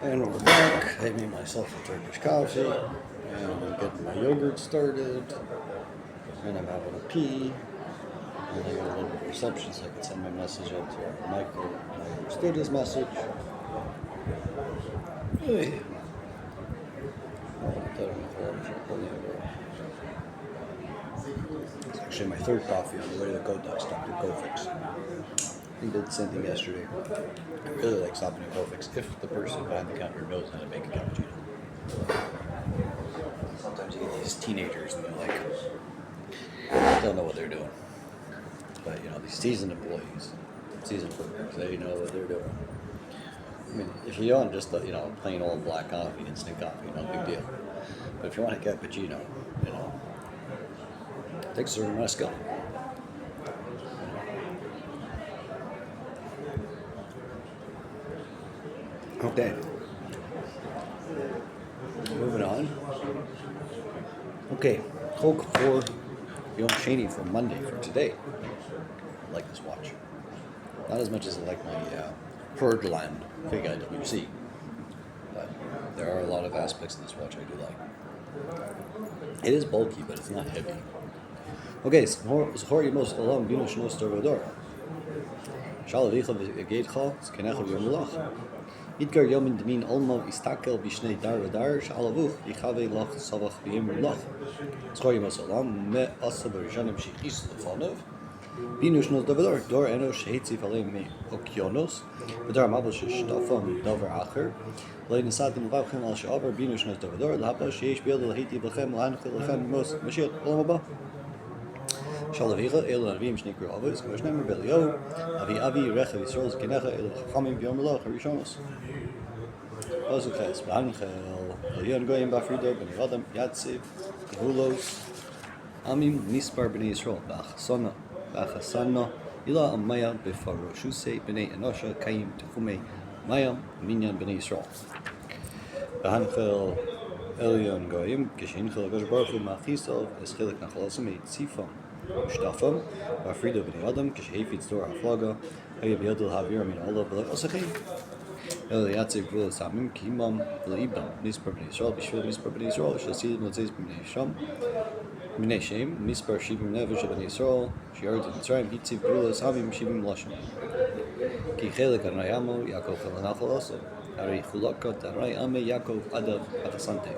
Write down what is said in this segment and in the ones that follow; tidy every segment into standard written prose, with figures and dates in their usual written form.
And we're back. I made myself a Turkish coffee, and I'm getting my yogurt started, and I'm having a pee, and I got a little bit of reception so I can send my message out to Michael, and I understood his message. Hey. It's actually my third coffee on the way to the Go Ducks, Dr. Go Fix. I did the same thing yesterday. I really like stopping at Go Fix if the person behind the counter knows how to make a cappuccino. Sometimes you get these teenagers and they're like, don't know what they're doing. But these seasoned employees, seasoned workers, they know what they're doing. I mean, if you want just plain old black coffee, instant coffee, no big deal. But if you want a cappuccino, it takes a certain amount of skill. Okay. Moving on. Okay, Chok for Yom Sheni for Monday for today. I like this watch. Not as much as I like my Birdland Fig IWC, but there are a lot of aspects of this watch I do like. It is bulky, but it's not heavy. Okay, Zchor Yemos Olam Bino Shnos Torvodor. Shalavicha V'Geitcha Zkenecha Yom Melach. Idgar Yomin Demin Olmo Istakel Bishnei Dar Vadar Shalavuch Yichave Lach Savach V'Yem Lach. Zchor Yemos Olam Me Asa B'Rishanim Shechis Lefonov. Binu Shnos Davador, Dor Enosh Heitzi Falem Me Okionos, Vadar Mabel Shtafam Dover Acher, Lein Satim Vavchem Al Shavar, Binu Shnos Davador, Lapa Sheish Biel Heiti Bachem, Lanchel Lechem Mos, Mashiach, Olamaba. Shalavicha, El Avim Shnikru Avos, Koshnemer Belio, Avi Recha Yisrael Kenecha, El Chachamim Yom Melach, Harishonos. Ozuches, Banchel, Elion Goyim Bafrido, Ben Yadam, Yatziv, Yehulos, Amim, Mispar Bnei Yisrael, Bachsona. Haazinu ila amaya befaroshuse bnei enosha kaim tchumei maya minyan bnei Yisrael. B'hanchel elyon goyim kishinchel Hakadosh Baruch Hu ma'chisov eschilek nachalasim eitzifam ushtafam b'afrido bnei adam kishheifitz dor aflaga hayab yadul havir min olav b'lech osachim el yatziv gvul samim kimam leibam mispar bnei Yisrael b'shvil mispar bnei Yisrael shasidim l'tzeiz bnei Sham. Minei Shem, Mispar Shivim Nevesh Bnei Yisrael, Shiarid Mitzrayim, Hitziv Brulas Havim Shivim Lashon. Ki Chelek Arayamo, Yaakov Chelanachal also, Ari Chulaka Tarai Ame Yaakov Adav Atasante.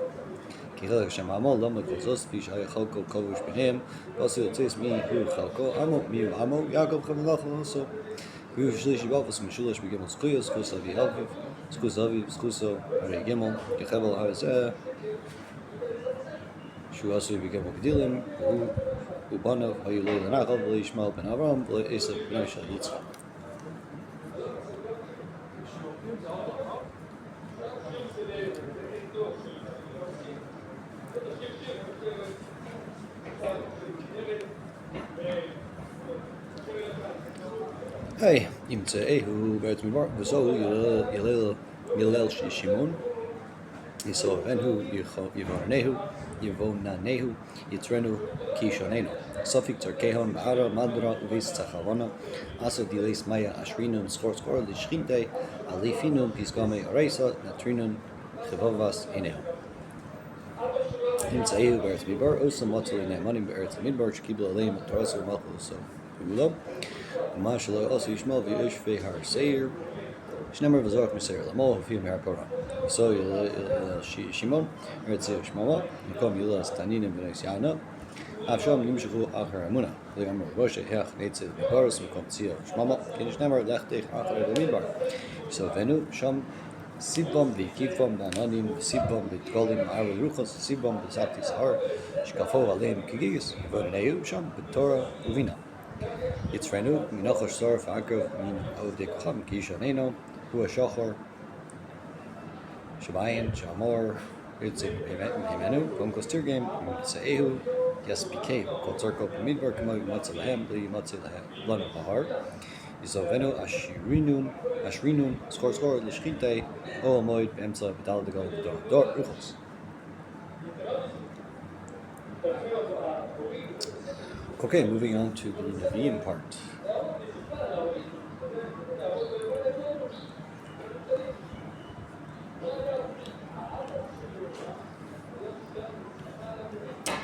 Ki Chelek Hashem Amo, Lama Kozos, Bishaya Chalko Kovush B'Hem, Basu Tzis Mi Hu Chalko Amo, Miu Amo, Yaakov Chelanachal also. Hu Shlish Yivavos Mishulash Begimel Skuyos, Skus Avi Aviv, Skus Aviv, Skuso, Ari Gimel, Kechevel Harazeh, Shuasu became Gdilim, Ubanov, Hayulay Lanachal, Ishmael ben Avram, Esav ben Shal Yitzchak. Hey, Imtze Ehu, Bert Mibar, Vazo, Yilel Shimon. Yisov Enhu, Yivonanehu, Yitrenu, Kishonenu. Sofik Terkehon, Bahara, Madra, Uvis Tzachavana, Asa Diles Maya, Ashrinun, Skor, Lishinte, Alifinun, Pisgame, Aresa, Natrinun, Chivavas, Inehu. Imtzaehu, Beretz Mibar, Osa Matzali Nemanim, Beretz Midbar, Shkibla Aleim, Tarasu, Malchus, Ulo, Amashalo, also Yishmael, Vyushve, Har Seir. Shnemer v'zorach miseir lamo hafim ha'koran. So Shimon eretz Shmama Nikom Yulas Taninim v'neis Yana Avsham Nimshachu Achar Amuna Legamar Moshe Heach Neitziv Mibaros Nikom Tzio Shmama Kinish Nemer Lechtech Achar Midbar. So Venu Sham Sibam v'Kifam Nananim Sibam v'Tgolim Ma'arul Ruchos Sibam v'Zati Sahar Shkafo Aleim Kigigis V'Neu Sham B'Torah Uvina. Yitzrenu Minachosh Sor Fa'akrav Min Ovdei Kocham Kishoneno Hua Shachor, Shabayan, Shamor, Ritzik, Himenu, Bonkos Tirgame, Seehu, Yaspike, Kotzarko, Midbar, Kamo, Matzalahem, Li Matzalahem, Lana Bahar, Isovenu, Ashrinun, Skor, Lishkite, Oamoid, Emsa, Vidal de Gol, Dor, Ruchos. Okay, moving on to the Nevi'im part.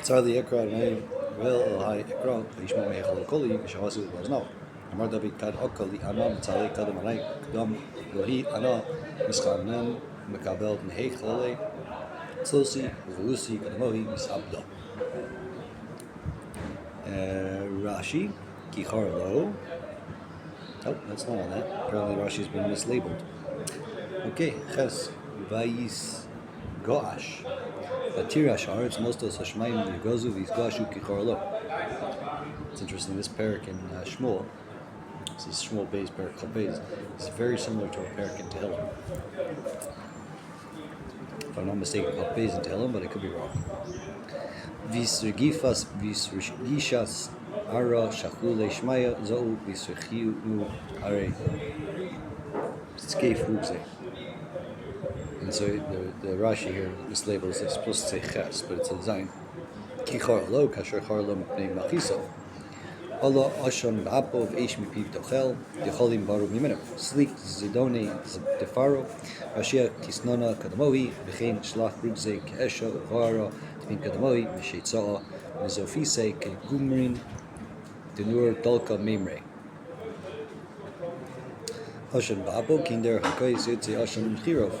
Tzar the Ekra Nei Vel Hai Ekra Ishma Mechal Koli Shahasu was now. Amar David Kad Okali Anam Tzale Kadam Anai Kadam Yohi Ana Mischanan Mekabel Nehechale Tzosi Velusi Kadamohi Misabdo. Rashi Kichar Lo. Oh, that's not on that. Apparently Rashi's been mislabeled. Okay, Ches Vayis Goash. Batirash Haaretz Mostos Hashmayim Yegozu Vizgoashu Kichar Lo. It's interesting, this parak in Shmuel, this is Shmuel Beis, parak Chol Beis, is very similar to a parak in Tehillim. If I'm not mistaken, Chol Beis in Tehillim, but I could be wrong. Visrgifas Visrgishas Ara Shachule Shmaya Zou Visrchiu Are Skef Rugze. And so the Rashi here mislabels this, supposed to say Ches, but it's a Zayin. Kichar Lo Kasher Char Lo Mepnei Machiso. Allah Ashon Ba'apov Eish Mipiv Tochel Yecholim Baru Mimenu Slik Zidone Defaro Rashia Kisnona Kadamohi Bechein Shlach Rugze Keesha Vara Tvin Kadamohi Mesheitza'a Mezofise Kegumrin Denur Dolka Memre Ashon Ba'apov Kinder Hakai Zitze Ashon Chirov.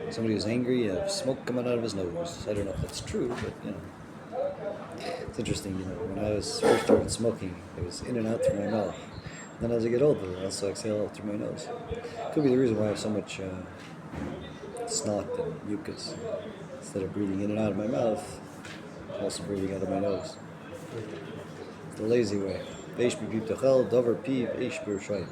Somebody was angry, smoke coming out of his nose. I don't know if that's true, but you know. It's interesting, you know, when I was first started smoking, it was in and out through my mouth. Then as I get older, I also exhale out through my nose. Could be the reason why I have so much snot and mucus. Instead of breathing in and out of my mouth, I'm also breathing out of my nose. It's the lazy way. Eish b'piv tochel, dover piv, eish b'rshayim.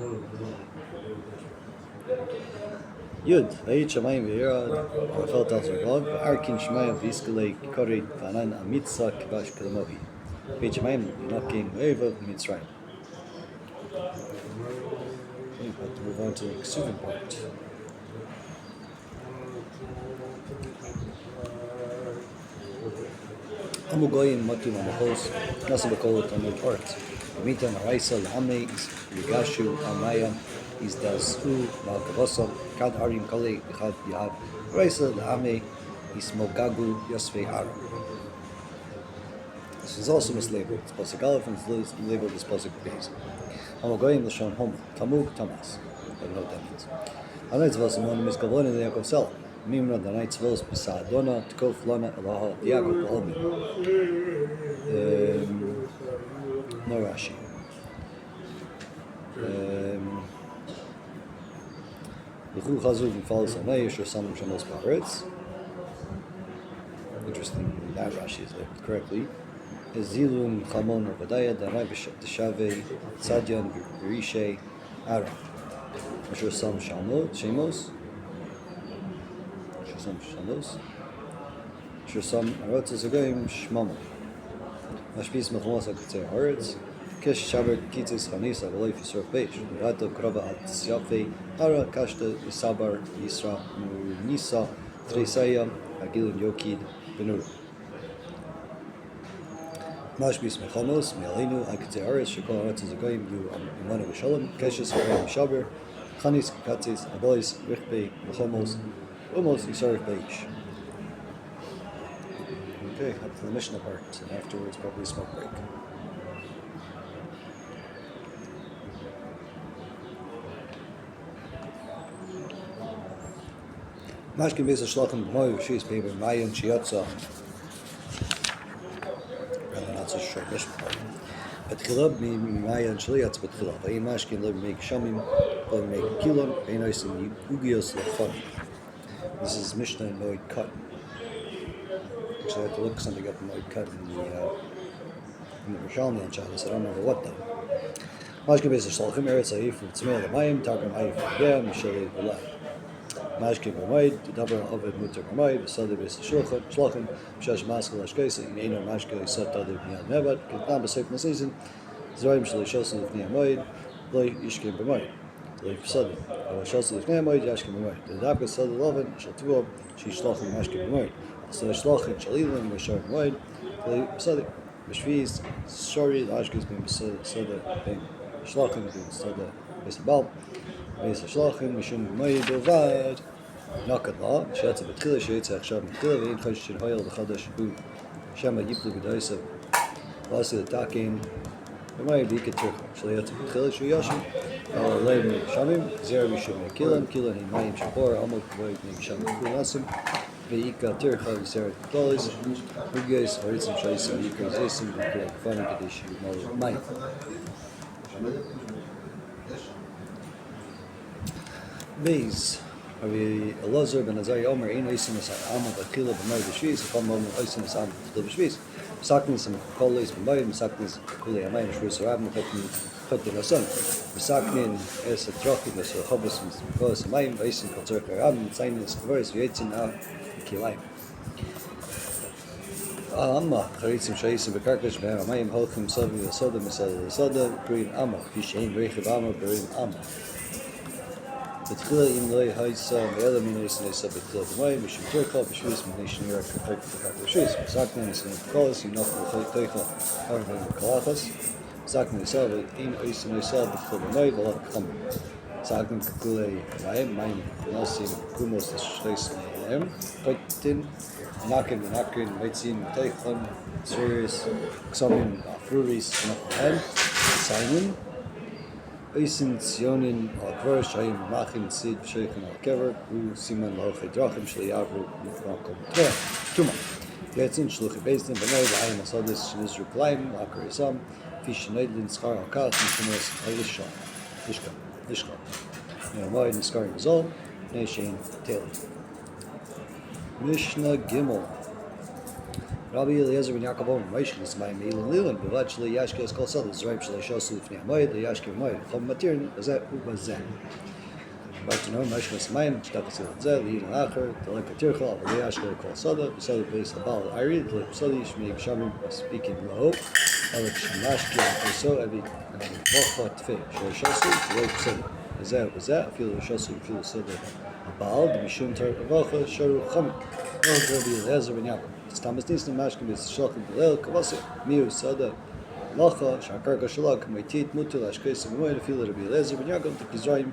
Yud, Vayit Shamayim V'yirad, Rafel Tal Zergog, Arkin Shemayim V'iskalei Korid Vanan Amitza Kivash Kadamohi. Vayit Shamayim Yinakim V'evav Mitzrayim. Okay, about to move on to the Ksuvim part. Amugoyim Matum Amachos, Nasa B'kol Tamud Ort. Amita Maraisa L'Amei, Yigashu Amaya, is Dazu Malkavosam, Kad Arim Kale, Bihad Yahad, Raisa L'Amei, is Mogagu Yosvei Ara. This is also mislabeled. It's Pasuk Aleph and it's labeled as Pasuk Beis. Amugoyim L'Shon Hom, Tamug Tamas. I don't know what that means. Anay Tzvos Amon Miskavon in Yaakov Sel. Mimra Danay Tzvos B'Sa'adona, Tkof Lana Elaha, Yaakov B'Olmi. No Rashi. Interesting, that Rashi is labeled correctly. Zilun Chamon or Badaya, Danai B'Shave, Tzadyan V'Rishe, Ara. Asher Sam Shemos. Asher Sam Arotzes Agoyim Shmamo. Mashpis Mechmos HaKetzer Haaretz. Kesh Shaber Kitzis Chanisa V'Loi Fisur Peish V'Rato Krava At Syafe Ara Kashta Yisabar Yisra Nisa Tresaya Agilun Yokid Benur Mashbis Mechanos Me'alinu HaKetzer Haaretz Shekol Haaretz Zagoyim Yu Imanu V'Shalom Keshes V'Rayim Shaber Chanis Katzis Abois Richbei V'Chomos Umos Yisar Peish. Okay, up to the Mishnah part, and afterwards probably a smoke break. Mashkin Beis HaShlachim B'moy V'shis B'Eber Mayan Shiatza. Rather not such a short Mishnah part. B'tchilab Mayan Shliatz B'tchilab. V'yin Mashkin Lev Meik Shamim, Lev Meik Kilon, V'yin Oisim Ugios L'chon. This is Mishnah in Moed Cut. Actually, I have to look something up in Moed Cut in the Rishalmi on Shabbos. I don't remember what though. Mashkin Beis HaShlachim Eretz Ha'if V'tzmei L'mayim Targum Ha'if V'yeh Mishalei V'lai. Mashkin B'moed, Davar Oved Mutter B'moed, V'sadeh Beis HaShlachim, V'shash Maskal Hashkeisa, Eino Mashkin Yisot Tadeh B'nei Nevad, K'tam B'seif Nasizin, Zerayim Shalei Shosin L'fnei Moed, Loi Yishkin B'moed, Loi V'sadeh, Loi Shosin L'fnei Moed, Yashkin B'moed, D'Davka Sadeh Loven, Shal Tuvo, Shishlachim Mashkin B'moed, Sadeh Shlachin Shalilin, V'shar B'moed, Loi V'sadeh, V'shviz, Shari, Ashkiz B'im Sadeh B'im Shlachim B'im Sadeh Beis Bal, Beis HaShlachim, Mishum B'moed B'vad, Nakad La, Shetza B'tchila, Sheitza Achshav B'tchila, V'yin Chosh Shir Hoyel V'chadash Bu Shema Yiplu Gedoisa, Lasi Latakin, Amay Bika Turka, Shlayat Chil Shuyashim, Al Leib Shamim, Zera Mishim Kilan, Kilan Himayim Shapor, Amok Void Nigsham Kulasim, Veika Turka, Zera Dollars, Ugais, Horitzim Shaisim, Yika Zasim, Vika Fani Kadish, Mother Mai. Beis. Avi Elazar ben Azari Omer ein oisim es Amar Bachila b'may b'shviz, Chom Omer oisim es Amar Bachila b'shviz. Misaknis im Kolis b'may, Misaknis Kuli Amayim Shviz Rabim Chotin Ason. Misaknin es Atrochim es Chobos Kolis Amayim, Oisim Kotzorch Rabim, Tzaynis Kvaris V'yetzin Av Kilayim. Amma Charitzim Shaisim B'karkash B'her Amayim Holchim Sovi V'Soda Misal V'Soda B'rin Amma, Kishain V'Rechiv Amma B'rin Amma. Betchila im loy haisa ve'ela minos nesa betchila b'mayim b'shim turcha b'shviz m'nei shnira k'chayk v'kak b'shviz. Sakna nisin v'kolas yinoch v'chay toicha harva v'kalachas. Sakna nisal v'in oisa nisal betchila b'mayim v'alak chama. Sakna k'kulei mayim nosim kumos l'shleis n'alem. Chotin nakin v'nakrin meitzin v'teichon tzuriris k'samim v'afruris v'nachmahen. Simon Oisin Tzionin al Kvar Shayim Machin Sid Sheikhan al Kever U Siman Lahoche Drachim Shlayavru Mifrakom Tuma Yetzin Shluchi Bezdin B'nei V'ayim Asadis Shinizru Klaim L'akar Yisam Fish Neidlin Skar al Kat Mishinos Lishka Moed Niskar Yizol Nei Shein Teli Mishnah Gimel Rabbi Eliezer ben Yaakov Omer, Moshe Nismayim Eilan Lilan, B'vad Shlei Yashke Es Kol Sadeh, Zerayim Shlei Shosu Lifnei HaMoed, Yashke HaMoed, Chom Matirin, Bazeh Ubazeh. Bartanon, Moshe Nismayim, Shtachas Yilat Zeh, Li'in Acher, Talek HaTircha, Avali Yashke Kol Sadeh, B'Sadeh Beis Habal Ari, Talek B'Sadeh, Shmei Gshamim, Speaking Loho, Alek Shemashke, Beso, Evi, Vocha Tfei, Shlei Shosu, Talek B'Sadeh, Bazeh Ubazeh, Afil Shosu, Afil Sadeh, Habal, D'Mishum Ter Vocha, Sharu Chom, Rabbi Eliezer ben Yaakov. Stamas Nisna Mashkim is Shalkim Bilel Kavasi Miu Sada Lacha Shakarka Shalak Maitit Mutil Ashkes Moed Afil Rabbi Eliezer ben Yaakov Tikizraim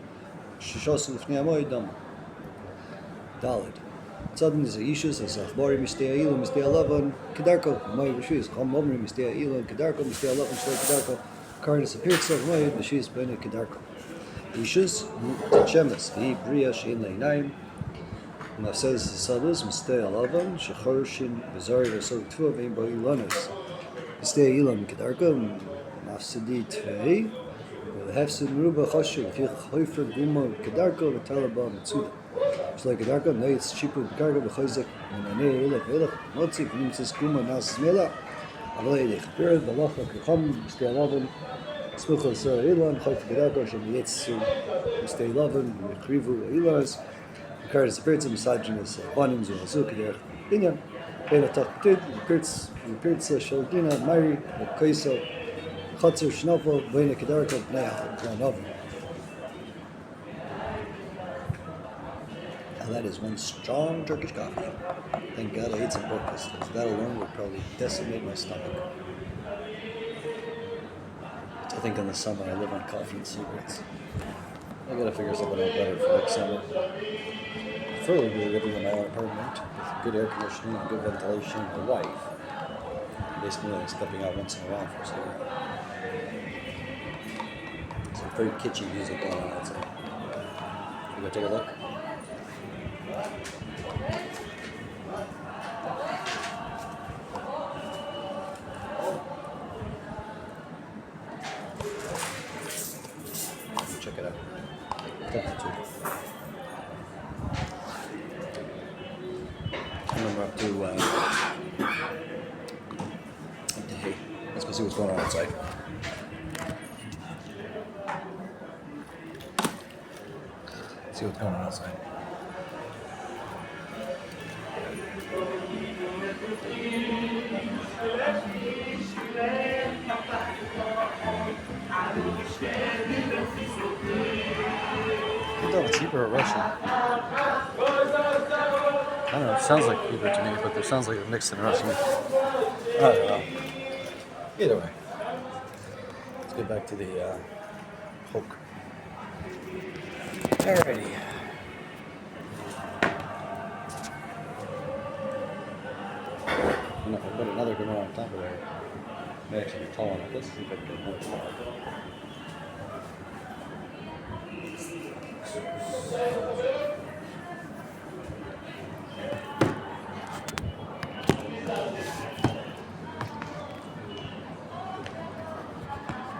Shishosu Lifnei HaMoed Dam Dalid Tzadin is a Yishus as Achbari Mistei Ilan Mistei Alavan Kedarko Moed B'Shviz Chom Omri Mistei Ilan Kedarko Mistei Alavan Shlei Kedarko Karnas appears of Moed B'Shviz B'Nei Kedarko Yishus T'Chemes V'Hi Bria Shein Le'inayim Says the Sadus, Mistei Alavan, Shechorshin, Bezari, Vesod Tfuah, Vein Bo Ilanos. Mistei Ilan Kedarka, Mafsidi Tvei, Hefsid Meruba Choshu, Vich Hoifer, Guma, Kedarka, Vitalaba, Mitsuda. Shlei Kedarka, Neitz, Chipu, Kedarka, Vechozek, Menanei, Elach, Elach, Motzi, Nimtzis, Guma, Nas, Mela, Avalei, Dechpirid, Balacha, Kechom, Mistei Alavan, Smucha, Sar Ilan, Hoifer Kedarka, Shem Yetsu, Mistei Alavan, Mechrivu, Ilanos. Curtis Pirtz misogynist Bonim Zuzuki there. Binyan, Bena Taktud, Pirtz Shalgina, Mari, Kaiso, Khatzer Shnofo, Bena Kedarka, Naya, Granov. And that is one strong Turkish coffee. Thank God I ate some breakfast, because that alone would probably decimate my stomach. I think in the summer I live on coffee and cigarettes. I gotta figure something out better for next summer. Further, we're living in my own apartment with good air conditioning and good ventilation and a wife. Basically, only stepping out once in a while for a cigarette. Some very kitschy music going on outside. You go take a look? Check it out. Temperature. We're up to hey, let's go see what's going on outside. See what's going on outside. I thought it's Hebrew or Russian. I don't know, it sounds like Hebrew to me, but there sounds like a mix in Russian. I don't know. Either way. Let's get back to the Chok. Alrighty. And if I put another Gemara on top of there, it may actually be tall enough. Let's see if I can get more tall.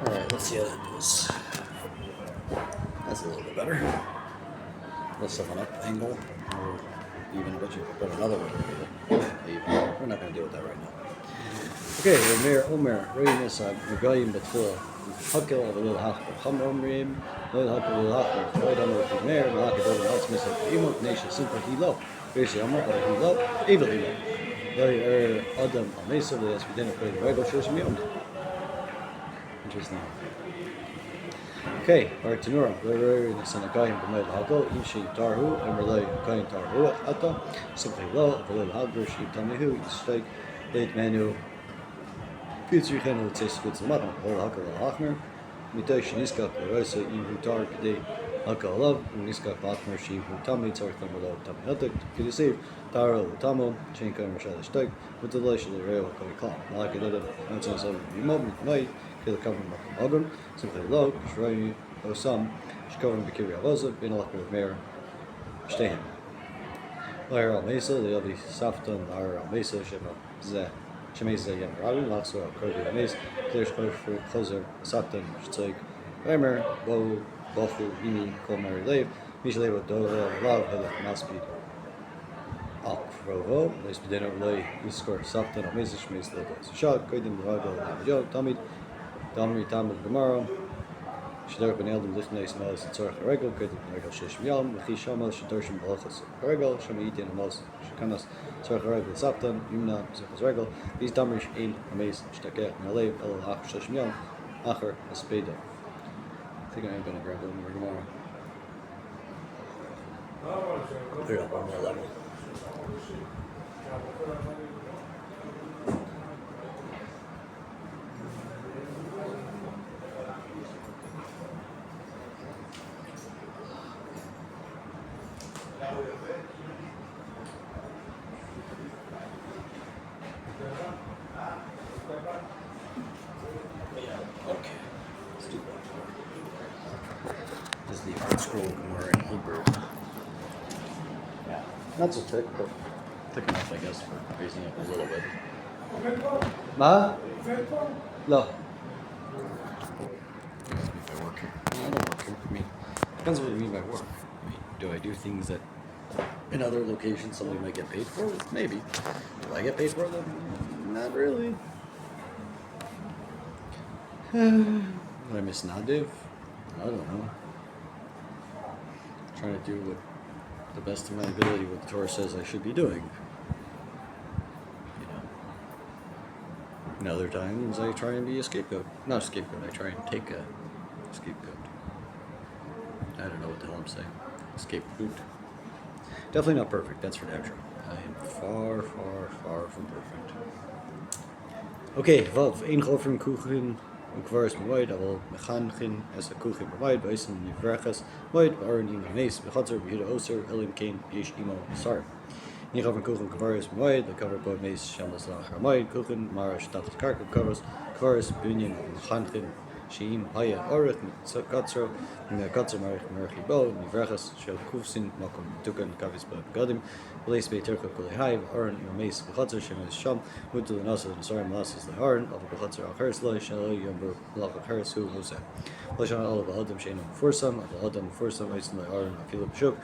Alright, let's see how that goes. That's a little bit better. Let's have an up angle. Or even if you put another one. We're not going to deal with that right now. Okay, Omer, Reyness, Regayim Betfil, Hakel of a little half, Ham Omrim, Loyal Hakel will half, Lloyd Hammer of the Mayor, Malaki Dolan Altsmith of Emot Nation, Simple Hilo, Versi Omer, or Hilo, Evil Hilo. Loy Adam Mesa, the Espadina played the regular shows me on. Interesting. Okay, Bartanura, Loy Sanakayim, the Med Hakel, Ishi Tarhu, and Relay Kain Tarhu, Atta, Simple Hilo, of a little Halber, Sheep Tamihu, Steak, Late Menu. Future general says good to matter. All hakal al-achmer. Mitosh niskak l'roisa im hutar k'dei hakal alav. Niskak al-achmer sheim hutami tzarech tamalav tami hatak. Could you save taro l'tamo? Chain kar mashal ishtak. Mutalash l'reo hakal iklam. Malaki dada. Anton sav v'imov mitmai. Kila kavim makam agam. Simply lo. Shrayi osam. Shkavim b'kiri avazav. Bin alakar v'meir. Shtehem. Lair al-mesa. Liavi saftan. Lair al-mesa. Shema zeh. Shemeza Yam Rabi, Laxo, Kogi, Maze, Clear Square for Closer, Satan, Shtoik, Reimer, Bo, Bofu, Imi, Colmary Lave, Micheleva, Dova, Lav, Hela, Malspeed, Alprovo, Lespidino, Loy, Iscore, Satan, Maze, Shmez, Lagos, Chok, Kodim, Rago, Namajo, Tamid, Damri, Tamid, Gamaro, Shadar Ben Eldam, Lichnes, Mos, and Zorch, Regal, Kodim, Regal, Shish Yam, Machi Shamal, Shadoshim, Balachas, Regal, Shamiti, and Mos, Shakanas, Zorch, Regal, Saptan, Yumna, Zechas, Regal, these Damrish, Ein, Amaze, Shtakeh, Malev, El, Ach, Shish Yam, Acher, Espeda. I think I am going to grab one more tomorrow. Put it up on more level. Okay, let's do that. This is the art scroll Gemara in Hebrew. Yeah, not so thick, but thick enough, I guess, for raising it a little bit. Ma? No. Ask me if I work here. No, I don't work here. I mean, depends what you mean by work. I mean, do I do things that in other locations somebody might get paid for? Maybe. Do I get paid for them? Not really. Would I miss Nadiv? I don't know. Trying to do what the best of my ability what the Torah says I should be doing. You know. And other times I try and be a scapegoat. Not a scapegoat, I try and take a scapegoat. I don't know what the hell I'm saying. Scapegoat. Definitely not perfect, that's for damn sure. I am far, far, far from perfect. Okay, Vav, een gofrim kuchen. Kvaris Moed, I will Mechanchen as a Kuchin provide, by some Nivrachas, Moed, Baron in Mace, Behatzer, Behuda Oser, Elim Kane, Yish Imo, Sar. Nichover Kuchen Kvaris Moed, the cover board Mace, Shamas Moed, Kuchen, Marash, Taft Karka covers, Kvaris, Bunyan, Mechanchen, Sheim, Haya, Orith, Katzro, Katzer, Marchi Bo, Nivrachas, Shel Kufsin, Makum, Tukan, Kavis, Gadim, Blaze Bay Turko, Kulehai, Aron, Mace, Behatzer, Shemas Sham, Mutu, the Nasa, and Sar, Malasas, the Haran, of Behatzer, Ahers, Loy, Shalo, Yumber, Lava, Harris, who was that? Lashan, all of Adam, Shane, Forsam, of Adam, Forsam, Mason, the Aron, Philip Shuk,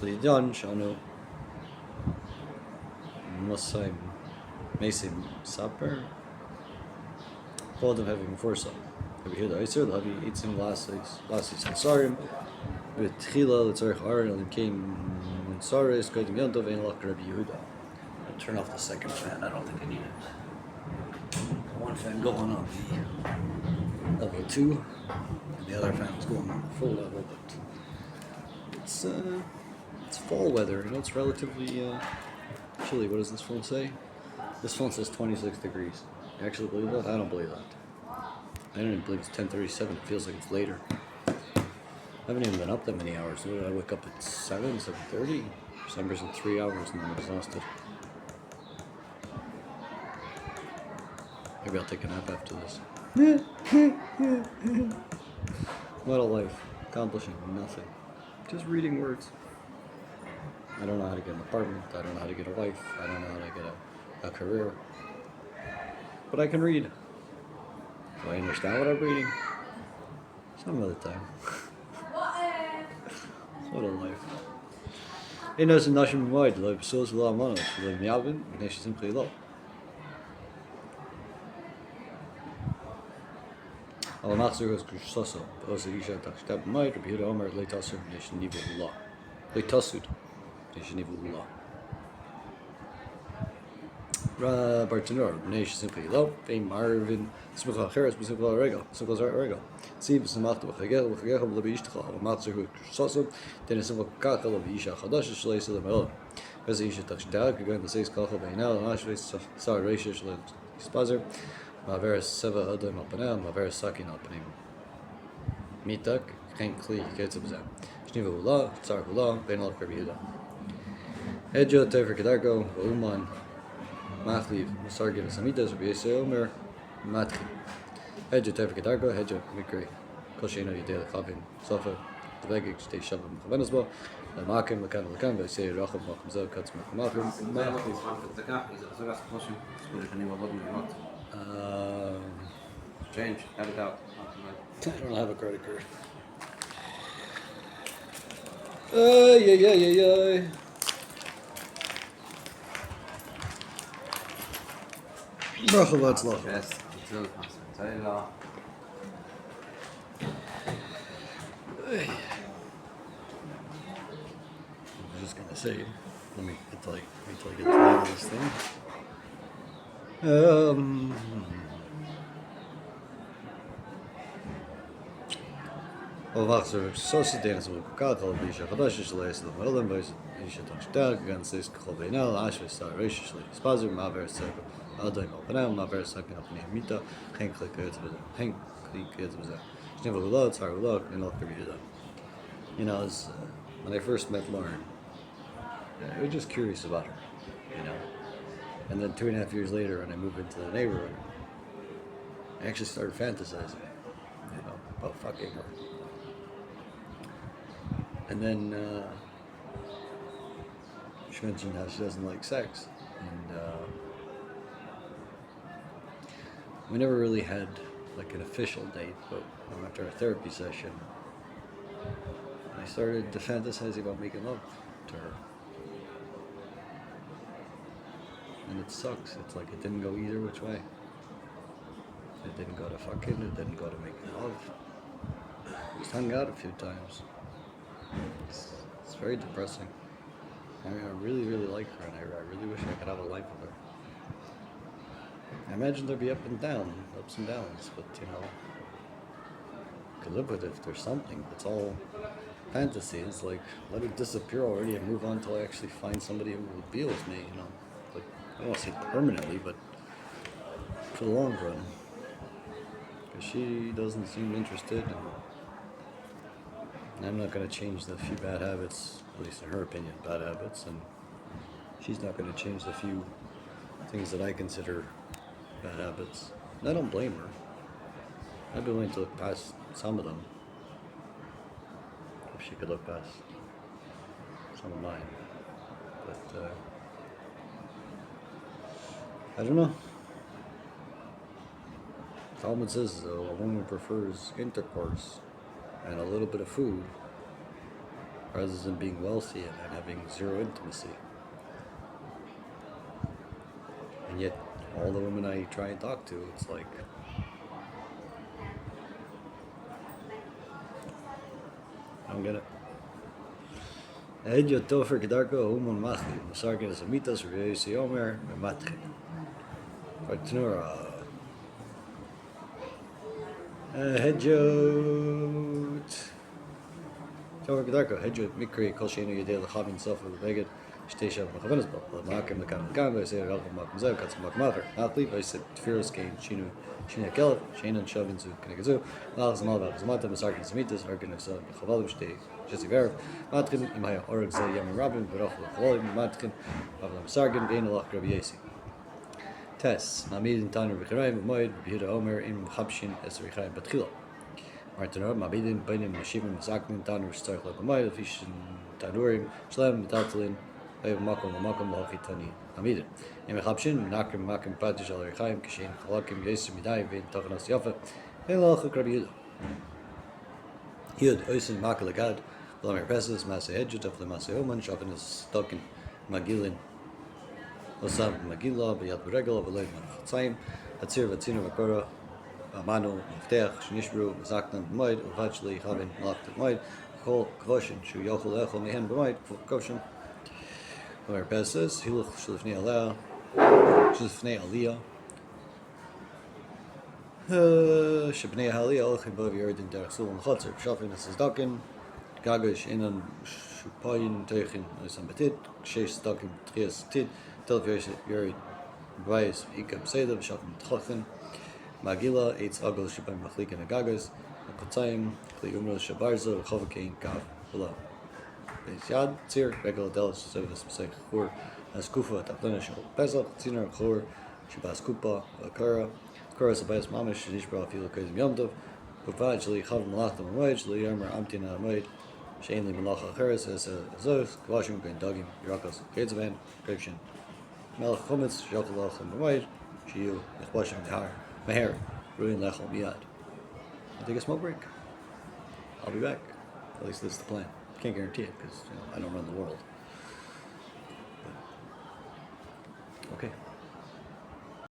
Lidan, Shano, Mosaim, Mason, Saper, Adam having Forsam. Over here, the Iser, the Havi, Eitzim, Lasis, and Sarim, with Chila, the Tzarech Aron, and came Saris, Kodim Yantov, and Lach Rabbi Yehuda. I'll turn off the second fan, I don't think I need it. One fan going on the level 2, and the other fan is going on the full level, but it's fall weather, you know, it's relatively chilly. What does this phone say? This phone says 26 degrees. You actually believe that? I don't believe that. I don't even believe it's 10:37. It feels like it's later. I haven't even been up that many hours. What did I wake up at 7:30? For some reason, 3 hours and I'm exhausted. Maybe I'll take a nap after this. What a life. Accomplishing nothing. Just reading words. I don't know how to get an apartment. I don't know how to get a wife. I don't know how to get a career. But I can read. Do I understand what I'm reading? Some other time. What a life. Eén is een nationaal mooi, dat is zoals we allemaal mannen. Dat is jou bent, dan is je simpel low. Alle machtzucht is kusasso. Als je isha tak stap mooi, op hier omer leitasud, is je niet wil law. Leitasud, is je niet wil law. Bartenor, nation simply low. Fame Marvin, Smucha Harris, Smucha Rego, Smucha Rego. See, the Macht of Hegel, Hegel, the Bishta, Matsu, Sosso, then a simple cackle of Isha Hadash, Shlace of the Mel. As Isha touched down, again the says Kaho by now, and Ashway, Sar Ratish, Spazer, Maveras Seva Adam Alpanel, Maveras Sakin Alpanim. Mitak, Ken Kli, Ketzabza. Shniva Hula, Tsar Hula, Benal Karbida. Edjo, Tefer Kedargo, Uman. Machliv, Sargin, Samitas, Biese Omer, Matri. Hedge Tefer Kedargo, Hedge Mikri, Koshino, Yadel Khavin, Sofa, the Vegig, Stay Shabam, Venezuela, the Makim, Lakan, Lakan, they say Racham, Makamzo, Cuts Makamachim, Change, cut it out. I don't have a credit card. Yeah. Bracha Vatzlach. Yes, it's all possible. I was just gonna say, let me get to wait till I get to the end of this thing. Ovachzer, Societas with Kakal, Bisha, Hadash, Lace, the Melon, Boys, Isha Tag, against this Kobenel, Ashway, Star, Raciously, Spazzer, Maver, Circle, Aldaim, Openel, Maver, Sakin, Opening, Mita, Hank, Click, Kids with a Hank, Click, Kids with a Snivel Lod, Tar Log, and Locker Vida. You know, when I first met Lauren, I was just curious about her, you know. And then 2.5 years later, when I moved into the neighborhood, I actually started fantasizing, you know, about fucking her. And then she mentioned how she doesn't like sex, and we never really had like an official date. But after our therapy session, I started to fantasize about making love to her, and it sucks. It's like it didn't go either which way. It didn't go to fucking. It didn't go to making love. We just hung out a few times. It's very depressing. I mean, I really, really like her, and I really wish I could have a life with her. I imagine there'd be ups and downs, but you know, I could live with it if there's something. It's all fantasy. It's like, let it disappear already and move on until I actually find somebody who will be with me, you know. Like, I don't want to say permanently, but for the long run. Because she doesn't seem interested, and I'm not going to change the few bad habits, at least in her opinion, bad habits, and she's not going to change the few things that I consider bad habits. And I don't blame her. I'd be willing to look past some of them, if she could look past some of mine. But, I don't know. Talmud says, though, a woman prefers intercourse and a little bit of food rather than being wealthy and having zero intimacy. And yet, all the women I try and talk to, it's like, I don't get it. Hedjo tofer gedarko humon machli, masargen is a mitas reisi omer matri. Partnura. Hedjo. Tofer gedarko, hedjo mikri kolshinu yedel chavin sofa veged. Station of the Venezuela, the Markham, the Kanakan, I say, Relcom Makmazel, Katsumak Mother, Athlete, I said, Fearless Game, Shinu, Shina Kelp, Shane Shovin to Kanagazu, Malas Malva, Zamata, Masarkin Samitas, Arkin of Chavalim, Stay, Jesse Ver, Matkin, Imaya Orgza, Yaman Robin, Barof, Volim, Matkin, Pavlam Sargin, Bain, Allah, Grabiesi. Tes, Mamid and Tanur Bechiraim, Moed, Yehuda Omer, in Chabshin, Es Richaim Batchila. Martinor, Mabidin, Bainim, Mashivim, Zakmin, Tanur, Stark Lokomoid, Fishin, Tanurim, Shlem, Metaltalin, Ev Makom, Lochi Tani, Mamidin. In Chabshin, Nakim, Makim, Padish, Al Richaim, Kishin, Chalakim, Yesim, Midai, Vin, Tochanas Yafa, Elach, Krabi Yud, Oisin, Makalagad, Vlamir Peses, Masa Hedget, of the Masa Oman, Shapanis, Tokin, Magilin, Osam Magila, Biyad Beregel, Beleid Manchatzayim, Hatzir Vatzina Vakora, Amanu, Mafteach, Shnishbru, Zaknan Moid, Uvachli, Havin, Malakta Moid, Kol Kvoshin, Shu Yochel Echel Mehen B'Moid, Kvoshin, Vlamir Peses, Hiluch Shlifnei Alea, Shlifnei Aliyah, Shibnei Haliyah, Olchim Bov Yeridin Derech Sul and Chotzer, Shafin Esizdakin, Gagish Inan Shupayin Teichin Oisam Betit, Shesh Dakin Trias Tit, Telvish Yerid Bayis Ikab Seda, Shafin Tchochin, Magila, Eitz Agol Shipay Machlik and Agagas, Kotzayim, Kli Umro Shabarzo, Chovakain, Kav, Below. Yad, Tzir, Regal Delis, Service Pesach Chur, Askufa, Taplina Shal Pesach, Tziner Chur, Shabas Kupa, Akara, Kura Sabayas Mamish, Nishbra, Filo Kazim Yomtov, Kuvaj, Li Chav Malachta Mamoid, Li Yomer Amtina Mamoid, Shain Li Malacha Cheres, as a Zos, Kvashim, Gain Dagim, Yarakos, Gazavan, Krikshin, Melech Chometz, Shokalach and Mamoid, Shiu, Nechbashim Dahar, Meher, Ruin Lechel Miyad. I'll take a smoke break. I'll be back. At least this is the plan. Can't guarantee it because I don't run the world. But, okay.